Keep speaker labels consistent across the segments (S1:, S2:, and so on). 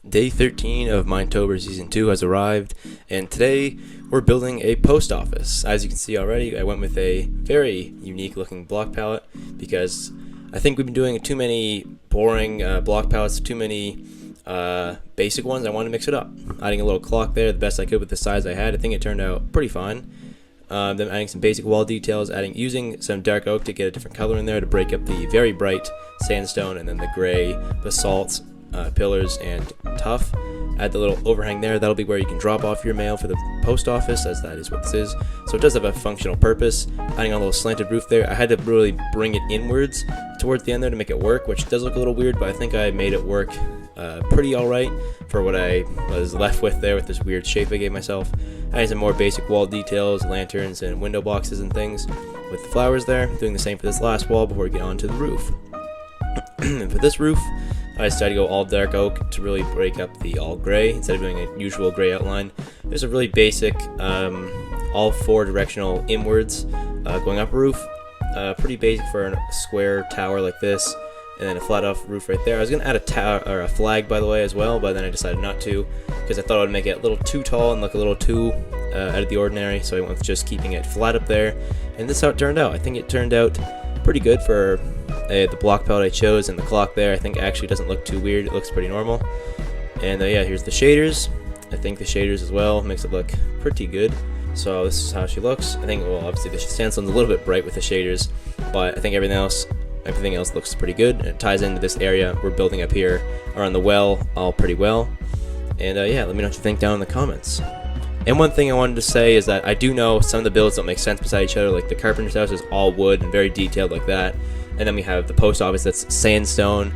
S1: Day 13 of MineTober Season 2 has arrived, and today we're building a post office. As you can see already, I went with a very unique looking block palette because I think we've been doing too many boring block palettes, too many basic ones. I wanted to mix it up. Adding a little clock there, the best I could with the size I had. I think it turned out pretty fine. Then adding some basic wall details, using some dark oak to get a different color in there to break up the very bright sandstone, and then the gray basalt pillars and tuff. Add the little overhang there. That'll be where you can drop off your mail for the post office, as that is what this is. So it does have a functional purpose. Adding a little slanted roof there. I had to really bring it inwards towards the end there to make it work, which does look a little weird, but I think I made it work pretty alright for what I was left with there with this weird shape I gave myself. Adding some more basic wall details, lanterns and window boxes and things with the flowers there. Doing the same for this last wall before we get onto the roof. And for this roof, I decided to go all dark oak to really break up the all gray instead of doing a usual gray outline. There's a really basic all four directional inwards going up roof. Pretty basic for a square tower like this, and then a flat off roof right there. I was going to add a tower or a flag, by the way, as well, but then I decided not to because I thought it would make it a little too tall and look a little too out of the ordinary, so I went with just keeping it flat up there, and this is how it turned out. I think it turned out pretty good for the block palette I chose, and the clock there I think actually doesn't look too weird. It looks pretty normal. And yeah, here's the shaders. I think the shaders as well makes it look pretty good. So this is how she looks. I think, well, obviously the sandstone's a little bit bright with the shaders, but I think everything else looks pretty good, and it ties into this area we're building up here around the well all pretty well. And yeah, let me know what you think down in the comments. And one thing I wanted to say is that I do know some of the builds don't make sense beside each other. Like the carpenter's house is all wood and very detailed like that, and then we have the post office that's sandstone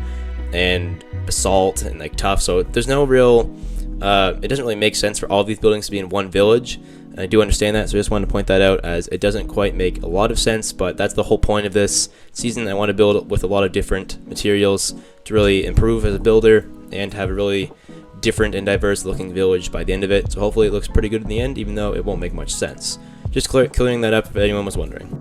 S1: and basalt and like tough. So there's no real it doesn't really make sense for all of these buildings to be in one village, and I do understand that, so I just wanted to point that out, as it doesn't quite make a lot of sense, but that's the whole point of this season. I want to build with a lot of different materials to really improve as a builder and have a really different and diverse looking village by the end of it. So hopefully it looks pretty good in the end, even though it won't make much sense. Just clearing that up if anyone was wondering.